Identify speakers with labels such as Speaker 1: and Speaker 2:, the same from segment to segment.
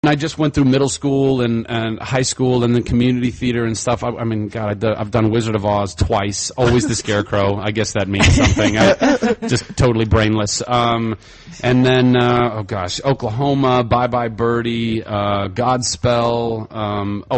Speaker 1: I just went through middle school and high school and then community theater and stuff. I mean, God, I've done Wizard of Oz twice. Always the Scarecrow. I guess that means something. Just totally brainless. And then, oh gosh, Oklahoma, Bye Bye Birdie, Godspell.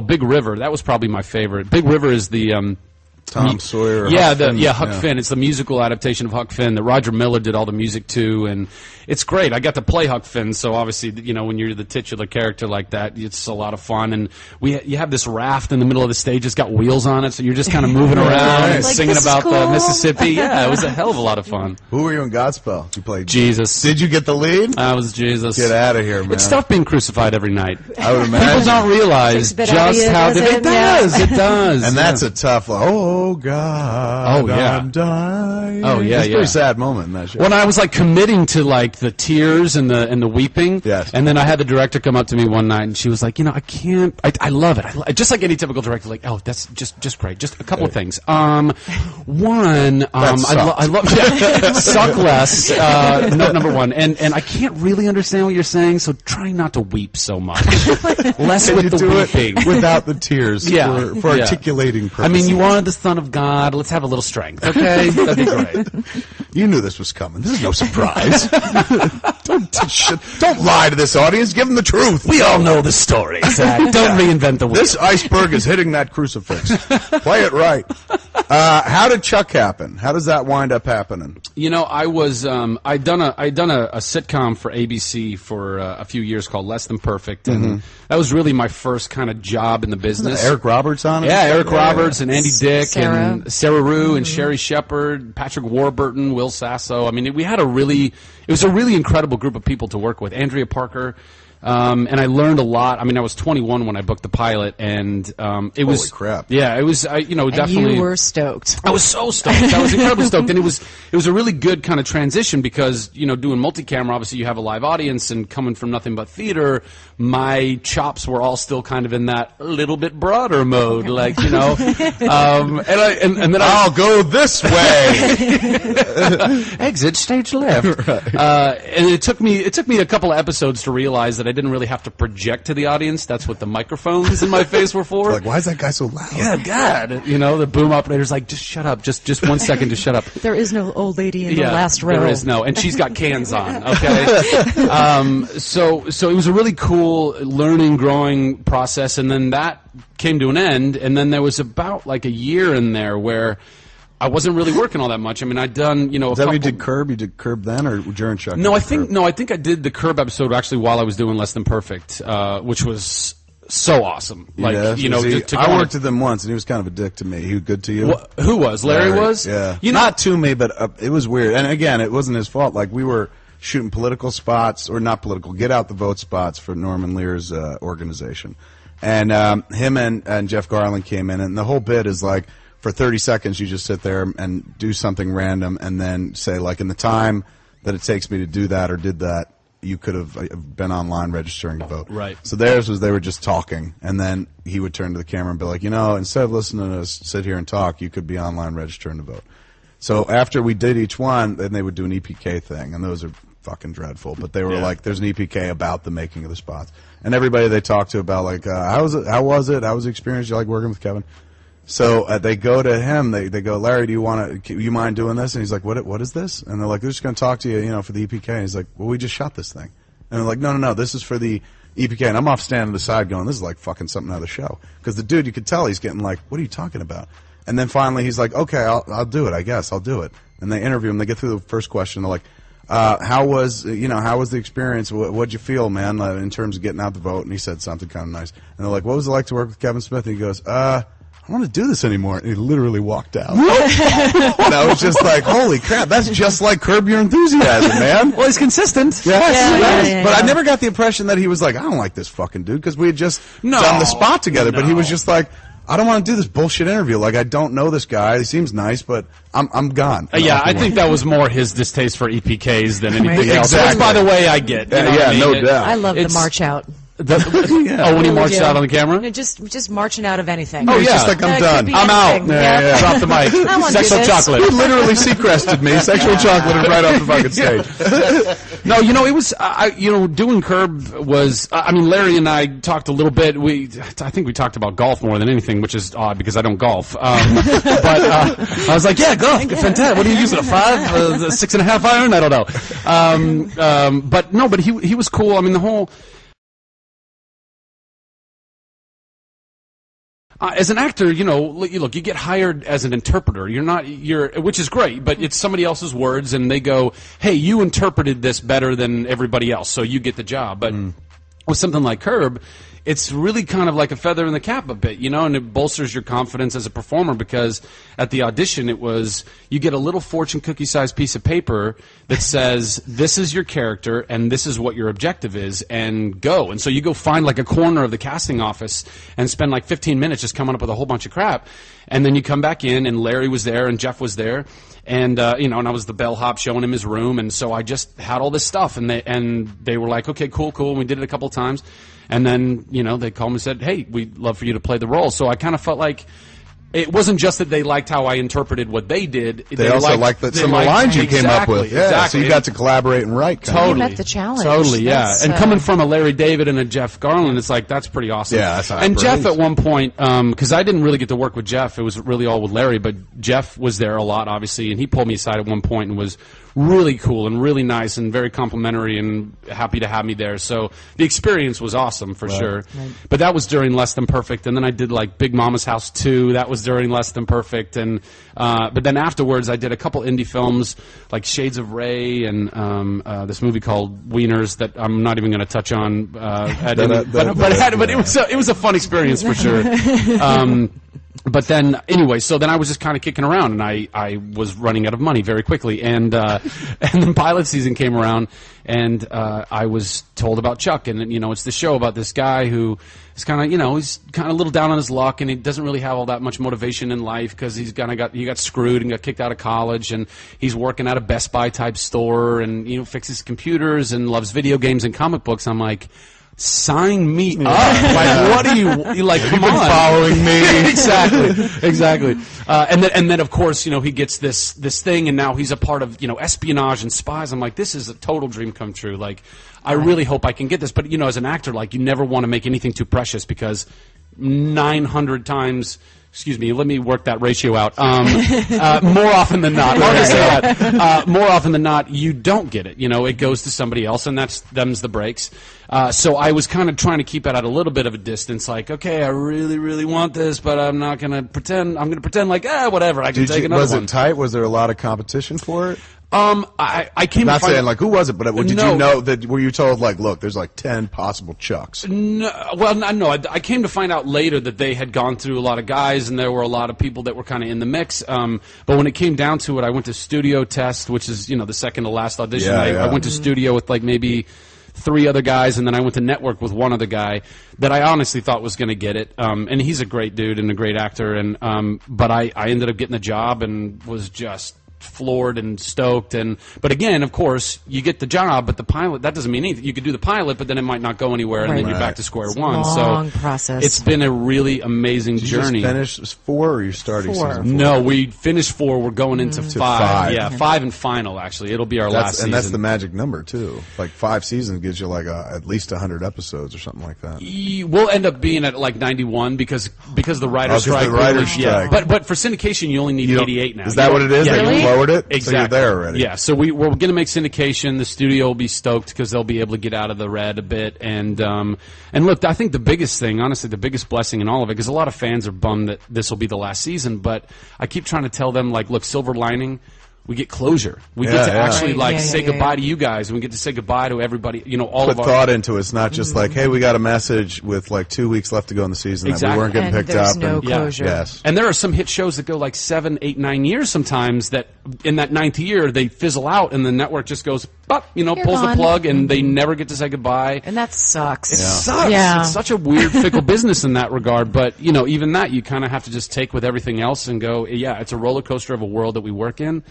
Speaker 1: Big River. That was probably my favorite. Big River is the
Speaker 2: Tom Sawyer.
Speaker 1: Huck Finn. It's the musical adaptation of Huck Finn that Roger Miller did all the music to, and it's great. I got to play Huck Finn, so obviously, when you're the titular character like that, it's a lot of fun. And you have this raft in the middle of the stage. It's got wheels on it, so you're just kind of moving around and singing about the Mississippi. Yeah, it was a hell of a lot of fun.
Speaker 2: Who were you in Godspell? Did you play
Speaker 1: Jesus?
Speaker 2: Did you get the lead?
Speaker 1: I was Jesus.
Speaker 2: Get out of here, man.
Speaker 1: It's tough being crucified every night.
Speaker 2: I would imagine.
Speaker 1: People don't realize just how it does. It does.
Speaker 2: And that's a tough. Oh God.
Speaker 1: Oh yeah.
Speaker 2: I'm dying.
Speaker 1: Oh yeah.
Speaker 2: It's a pretty sad moment in that show.
Speaker 1: When I was like committing to like the tears and the weeping,
Speaker 2: yes.
Speaker 1: And then I had the director come up to me one night and she was like, I can't. I love it. Just like any typical director, like, oh, that's just great. Just a couple of things. One, I love suck less. Number one, and I can't really understand what you're saying, so try not to weep so much. Less with the weeping,
Speaker 2: without the tears.
Speaker 1: Yeah,
Speaker 2: for articulating purposes.
Speaker 1: I mean, you wanted the Son of God. Let's have a little strength, okay? That'd be great.
Speaker 2: You knew this was coming. This is no surprise. Don't lie to this audience. Give them the truth.
Speaker 1: We all know the story, Zach. Don't reinvent the wheel.
Speaker 2: This iceberg is hitting that crucifix. Play it right. How did Chuck happen? How does that wind up happening?
Speaker 1: I was I'd done a sitcom for ABC for a few years called Less Than Perfect, and that was really my first kind of job in the business.
Speaker 2: Eric Roberts on it?
Speaker 1: Yeah, Eric Roberts and Andy Dick
Speaker 3: Sarah.
Speaker 1: and Sarah Rue and Sherry Shepard, Patrick Warburton, Will Sasso. I mean, we had it was a really incredible group of people to work with. Andrea Parker. And I learned a lot. I mean, I was 21 when I booked the pilot, and it was
Speaker 2: holy crap.
Speaker 1: Yeah, it was. Definitely.
Speaker 3: And you were stoked.
Speaker 1: I was so stoked. I was incredibly stoked, and it was a really good kind of transition because doing multi-camera, obviously you have a live audience, and coming from nothing but theater, my chops were all still kind of in that a little bit broader mode, like and then
Speaker 2: I'll go this way.
Speaker 1: Exit stage left.
Speaker 2: Right.
Speaker 1: And it took me a couple of episodes to realize that I didn't really have to project to the audience. That's what the microphones in my face were for.
Speaker 2: Like, why is that guy so loud?
Speaker 1: Yeah, God. The boom operator's like, just shut up. Just 1 second, just shut up.
Speaker 3: There is no old lady in the last row.
Speaker 1: There is no. And she's got cans on, okay? So it was a really cool learning, growing process, and then that came to an end, and then there was about like a year in there where I wasn't really working all that much. I mean, I'd done,
Speaker 2: Is that what you did Curb? You did Curb then, or during Chuck?
Speaker 1: No, I think I did the Curb episode actually while I was doing Less Than Perfect, which was so awesome. Like,
Speaker 2: I worked with him once, and he was kind of a dick to me. He was good to you?
Speaker 1: Who was? Larry was?
Speaker 2: Yeah. Not to me, but it was weird. And again, it wasn't his fault. Like, we were shooting political spots, or not political, get out the vote spots for Norman Lear's organization. And him and Jeff Garland came in, and the whole bit is like, for 30 seconds, you just sit there and do something random, and then say, like, in the time that it takes me to do that or did that, you could have been online registering to vote.
Speaker 1: Right.
Speaker 2: So theirs was they were just talking, and then he would turn to the camera and be like, instead of listening to us sit here and talk, you could be online registering to vote. So after we did each one, then they would do an EPK thing, and those are fucking dreadful. But they were like, there's an EPK about the making of the spots. And everybody they talked to about, like, how was it? How was the experience? You like working with Kevin? So they go to him. They go, Larry, do you mind doing this? And he's like, what is this? And they're like, they're just going to talk to you, for the EPK. And he's like, well, we just shot this thing. And they're like, no, this is for the EPK. And I'm off standing to the side going, this is like fucking something out of the show. Because the dude, you could tell he's getting like, what are you talking about? And then finally he's like, okay, I'll do it, I guess. I'll do it. And they interview him. They get through the first question. They're like, how was the experience? What'd you feel, man, in terms of getting out the vote? And he said something kind of nice. And they're like, what was it like to work with Kevin Smith? And he goes, I don't want to do this anymore. And he literally walked out. And I was just like, holy crap, that's just like Curb Your Enthusiasm, man.
Speaker 1: Well, he's consistent.
Speaker 2: Yes.
Speaker 3: Yeah.
Speaker 2: But I never got the impression that he was like, I don't like this fucking dude, because we had just done the spot together. But he was just like, I don't want to do this bullshit interview. Like, I don't know this guy. He seems nice, but I'm gone.
Speaker 1: I think that was more his distaste for EPKs than anything else.
Speaker 2: Exactly.
Speaker 1: Which, by the way, I get.
Speaker 2: No doubt.
Speaker 3: I love the march out.
Speaker 1: When he marched out on the camera?
Speaker 3: Just marching out of anything.
Speaker 2: Oh, yeah. Just like, I'm done.
Speaker 1: I'm out.
Speaker 2: Yeah.
Speaker 1: Drop the mic. Sexual chocolate.
Speaker 2: He literally Seacrested me. Sexual chocolate right off the fucking stage.
Speaker 1: No, it was, doing Curb was, Larry and I talked a little bit. I think we talked about golf more than anything, which is odd because I don't golf. But I was like, yeah, golf, fantastic. What are you using, a 5, a 6.5 iron? I don't know. But he was cool. I mean, the whole... as an actor, look, you get hired as an interpreter. Which is great, but it's somebody else's words, and they go, hey, you interpreted this better than everybody else, so you get the job. But with something like Curb, it's really kind of like a feather in the cap a bit, and it bolsters your confidence as a performer because at the audition you get a little fortune cookie-sized piece of paper that says, this is your character and this is what your objective is, and go. And so you go find like a corner of the casting office and spend like 15 minutes just coming up with a whole bunch of crap. And then you come back in and Larry was there and Jeff was there. And and I was the bellhop showing him his room, and so I just had all this stuff, and they were like, okay, cool, and we did it a couple of times. And then, they called me and said, hey, we'd love for you to play the role. So I kind of felt like it wasn't just that they liked how I interpreted what they did.
Speaker 2: They also liked some of the lines you came up with. Yeah,
Speaker 1: exactly.
Speaker 2: So you got to collaborate and write.
Speaker 1: Totally.
Speaker 3: You met the challenge.
Speaker 1: Totally, yeah. And coming from a Larry David and a Jeff Garland, it's like, that's pretty awesome.
Speaker 2: Yeah, that's
Speaker 1: and Jeff at one point, because I didn't really get to work with Jeff, it was really all with Larry, but Jeff was there a lot, obviously, and he pulled me aside at one point and was really cool and really nice and very complimentary and happy to have me there. So the experience was awesome for sure. Right. But that was during Less Than Perfect, and then I did like Big Mama's House 2. That was during Less Than Perfect, and but then afterwards I did a couple indie films like Shades of Ray and this movie called Wieners that I'm not even going to touch on. But it was a fun experience for sure. But then, anyway, so then I was just kind of kicking around, and I was running out of money very quickly, and then pilot season came around, and I was told about Chuck, and it's the show about this guy who is kind of, he's kind of a little down on his luck, and he doesn't really have all that much motivation in life because he got screwed and got kicked out of college, and he's working at a Best Buy type store, and fixes computers and loves video games and comic books. I'm like, sign me up. Like, what are you like? Come on,
Speaker 2: following me.
Speaker 1: exactly. And then of course, he gets this thing, and now he's a part of espionage and spies. I'm like, this is a total dream come true. Like, I really hope I can get this. But as an actor, like, you never want to make anything too precious because 900 times. Excuse me, let me work that ratio out. More often than not, more often than not, you don't get it. It goes to somebody else, and them's the breaks. So I was kind of trying to keep it at a little bit of a distance. Like, okay, I really, really want this, but I'm not going to pretend. I'm going to pretend like, whatever. I can take another one.
Speaker 2: Was it tight? Was there a lot of competition for it?
Speaker 1: I came
Speaker 2: not saying like who was it, but did you know that? Were you told like, look, there's like 10 possible Chucks?
Speaker 1: No, well, no. I came to find out later that they had gone through a lot of guys, and there were a lot of people that were kind of in the mix. But when it came down to it, I went to studio test, which is the second to last audition. I went to studio with like maybe 3 other guys, and then I went to network with one other guy that I honestly thought was going to get it. And he's a great dude and a great actor. And but I ended up getting the job and was just floored and stoked. But again, of course, you get the job, but the pilot, that doesn't mean anything. You could do the pilot, but then it might not go anywhere, and then you're back to square one.
Speaker 3: Long process.
Speaker 1: It's been a really amazing journey.
Speaker 2: Did you just finish 4, or you're starting 4? Season 4?
Speaker 1: No, we finished 4. We're going into 5. Yeah, 5 and final, actually. It'll be our last season.
Speaker 2: And that's the magic number, too. Like 5 seasons gives you like at least 100 episodes or something like that.
Speaker 1: We'll end up being at like 91 because the writer's strike.
Speaker 2: The writer's strike.
Speaker 1: Yeah. But for syndication, you only need 88 now.
Speaker 2: Is that what it is?
Speaker 1: Yeah,
Speaker 2: they lowered it?
Speaker 1: Exactly.
Speaker 2: So you're there already.
Speaker 1: Yeah, so we're going to make syndication. The studio will be stoked because they'll be able to get out of the red a bit. And look, I think the biggest thing, honestly, the biggest blessing in all of it, because a lot of fans are bummed that this will be the last season, but I keep trying to tell them, like, look, silver lining, we get closure. We get to actually say goodbye to you guys, and we get to say goodbye to everybody. All of our
Speaker 2: thought into it. It's not just like, hey, we got a message with like 2 weeks left to go in the season that we weren't getting picked up.
Speaker 3: No closure.
Speaker 2: Yes.
Speaker 1: And there are some hit shows that go like 7, 8, 9 years sometimes. That in that 9th year they fizzle out, and the network just goes, pulls the plug, and they never get to say goodbye.
Speaker 3: And that sucks.
Speaker 1: It sucks. Yeah. It's such a weird, fickle business in that regard. But even that you kind of have to just take with everything else and go, yeah, it's a roller coaster of a world that we work in.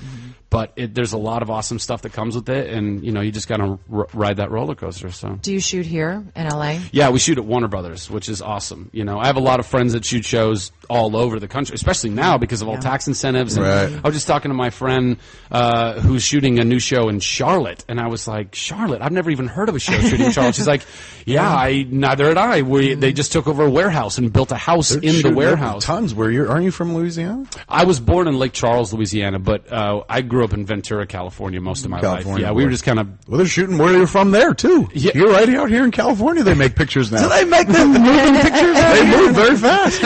Speaker 1: But there's a lot of awesome stuff that comes with it, and you just gotta ride that roller coaster. So.
Speaker 3: Do you shoot here in LA?
Speaker 1: Yeah, we shoot at Warner Brothers, which is awesome. I have a lot of friends that shoot shows all over the country, especially now because of all tax incentives. And
Speaker 2: Right.
Speaker 1: I was just talking to my friend who's shooting a new show in Charlotte, and I was like, Charlotte? I've never even heard of a show shooting in Charlotte. She's like, yeah, neither had I. They just took over a warehouse and built a house in the warehouse.
Speaker 2: Tons. Aren't you from Louisiana?
Speaker 1: I was born in Lake Charles, Louisiana, but I grew up in Ventura, California most of my life. Yeah, we were just kind of...
Speaker 2: Well, they're shooting where you're from there, too.
Speaker 1: Yeah.
Speaker 2: You're right out here in California. They make pictures now.
Speaker 1: Do they make them moving pictures?
Speaker 2: They move very fast.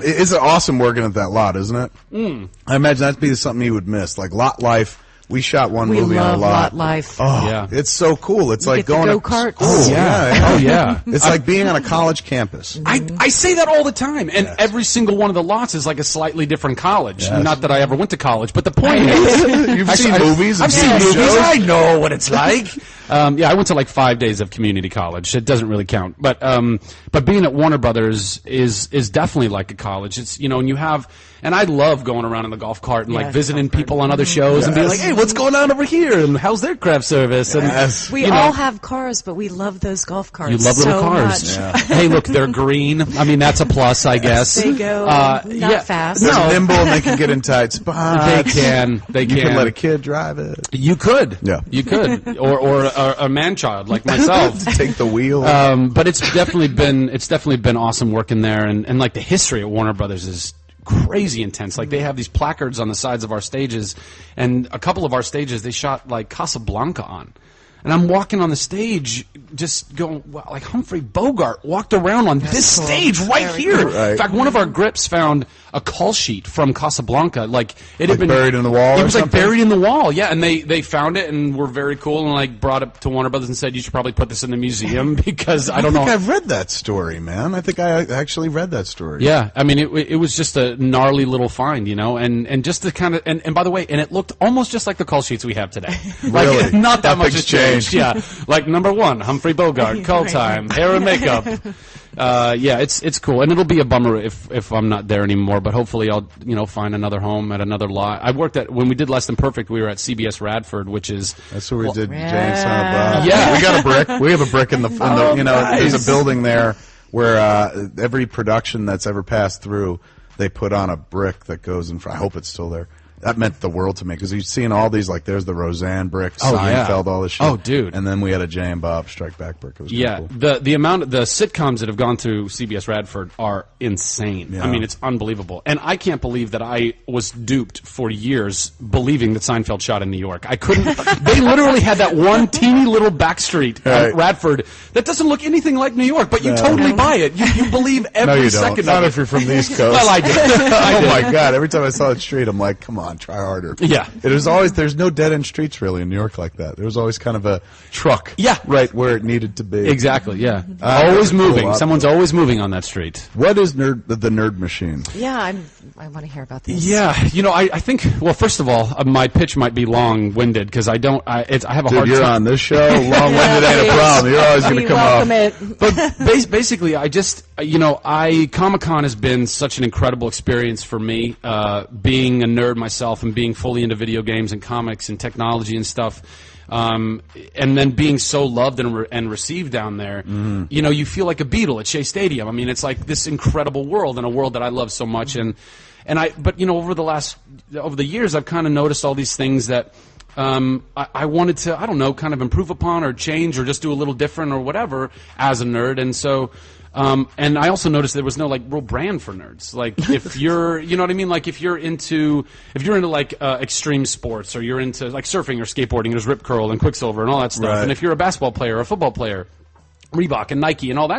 Speaker 2: It's awesome working at that lot, isn't it? I imagine that'd be something you would miss. Like Lot Life, we shot one movie on a
Speaker 3: love
Speaker 2: lot.
Speaker 3: Lot Life.
Speaker 2: Oh,
Speaker 1: Yeah.
Speaker 2: it's so cool. It's like
Speaker 3: get the
Speaker 2: going
Speaker 3: go-karts.
Speaker 2: Oh, yeah.
Speaker 1: Oh, yeah.
Speaker 2: It's like being on a college campus.
Speaker 1: I say that all the time, and every single one of the lots is like a slightly different college.
Speaker 2: Yes.
Speaker 1: Not that I ever went to college, but the point is...
Speaker 2: You've seen movies.
Speaker 1: I've seen
Speaker 2: and
Speaker 1: movies.
Speaker 2: shows.
Speaker 1: I know what it's like. Yeah, I went to like 5 days of community college. It doesn't really count. But being at Warner Brothers is definitely like a college. It's, and you have... And I love going around in the golf cart and like visiting people on other shows and being like, hey, what's going on over here? And how's their craft service? And
Speaker 2: Yes.
Speaker 3: We all have cars, but we love those golf carts.
Speaker 1: you love little
Speaker 3: so
Speaker 1: cars.
Speaker 3: much.
Speaker 1: Hey, look, they're green. I mean, that's a plus, I guess.
Speaker 3: They go not
Speaker 1: yeah.
Speaker 3: fast.
Speaker 2: They're nimble and they can get in tight spots.
Speaker 1: They can. They
Speaker 2: You can let a kid drive it.
Speaker 1: You could.
Speaker 2: Yeah.
Speaker 1: You could. Or a man-child like myself.
Speaker 2: Take the wheel.
Speaker 1: But it's definitely been awesome working there, and like the history at Warner Brothers is crazy intense. Like they have these placards on the sides of our stages, and a couple of our stages they shot like Casablanca on. And I'm walking on the stage, just going, wow, like Humphrey Bogart walked around on this stage right here.
Speaker 2: Right.
Speaker 1: In fact, one of our grips found a call sheet from Casablanca. Like it had been
Speaker 2: buried in the wall
Speaker 1: It
Speaker 2: or
Speaker 1: was like
Speaker 2: something?
Speaker 1: buried in the wall, yeah. And they found it and were very cool and like brought it to Warner Brothers and said, you should probably put this in the museum because I don't know.
Speaker 2: I think I've read that story, man. I think I actually read that story.
Speaker 1: Yeah, I mean, it was just a gnarly little find, and just the kind of, and by the way, and it looked almost just like the call sheets we have today. Like,
Speaker 2: Really?
Speaker 1: not that much has
Speaker 2: Nothing's
Speaker 1: changed. Yeah, like number 1, Humphrey Bogart, call time, hair and makeup. Yeah, it's cool, and it'll be a bummer if I'm not there anymore. But hopefully, I'll find another home at another lot. I worked at when we did Less Than Perfect. We were at CBS Radford, which is
Speaker 2: That's where we did Jane
Speaker 3: yeah.
Speaker 2: Son of Bob.
Speaker 1: Yeah.
Speaker 2: We got a brick. We have a brick in the
Speaker 1: nice.
Speaker 2: there's a building there where every production that's ever passed through, they put on a brick that goes in front. I hope it's still there. That meant the world to me because you've seen all these, like there's the Roseanne brick,
Speaker 1: Oh, yeah.
Speaker 2: Seinfeld, all this shit.
Speaker 1: Oh, dude.
Speaker 2: And then we had a Jay and Bob Strike Back brick. It was
Speaker 1: yeah.
Speaker 2: cool.
Speaker 1: The sitcoms that have gone through CBS Radford are insane.
Speaker 2: Yeah.
Speaker 1: I mean, it's unbelievable, and I can't believe that I was duped for years believing that Seinfeld shot in New York. I couldn't. They literally had that one teeny little back street
Speaker 2: Right.
Speaker 1: at Radford that doesn't look anything like New York, but you totally buy it. You believe every
Speaker 2: No, you
Speaker 1: second
Speaker 2: don't.
Speaker 1: of
Speaker 2: Not
Speaker 1: it.
Speaker 2: if you're from the East Coast.
Speaker 1: Well, I did.
Speaker 2: Oh my God! Every time I saw that street, I'm like, "Come on, try harder."
Speaker 1: Yeah.
Speaker 2: It was always there's no dead end streets really in New York like that. There was always kind of a truck,
Speaker 1: Yeah.
Speaker 2: right where it needed to be.
Speaker 1: Exactly. Yeah.
Speaker 2: That's
Speaker 1: Always
Speaker 2: a cool
Speaker 1: moving.
Speaker 2: outfit.
Speaker 1: Someone's always moving on that street.
Speaker 2: What is the Nerd Machine?
Speaker 3: Yeah, I want to hear about this.
Speaker 1: Yeah, I think. Well, first of all, my pitch might be long-winded because I have a
Speaker 2: Dude,
Speaker 1: hard
Speaker 2: you're
Speaker 1: time.
Speaker 2: on this show. Long-winded ain't a problem. You're always going to
Speaker 3: We
Speaker 2: come off.
Speaker 3: welcome it.
Speaker 1: But basically, I just, Comic-Con has been such an incredible experience for me, being a nerd myself and being fully into video games and comics and technology and stuff. And then being so loved and received down there, you feel like a Beatle at Shea Stadium. I mean, it's like this incredible world and a world that I love so much. But over the years, I've kind of noticed all these things that I wanted to, I don't know, kind of improve upon or change or just do a little different or whatever as a nerd. And so, and I also noticed there was no like real brand for nerds. Like if you're, you know what I mean? Like if you're into like extreme sports or you're into like surfing or skateboarding, there's Rip Curl and Quicksilver and all that stuff.
Speaker 2: Right.
Speaker 1: And if you're a basketball player or a football player, Reebok and Nike and all that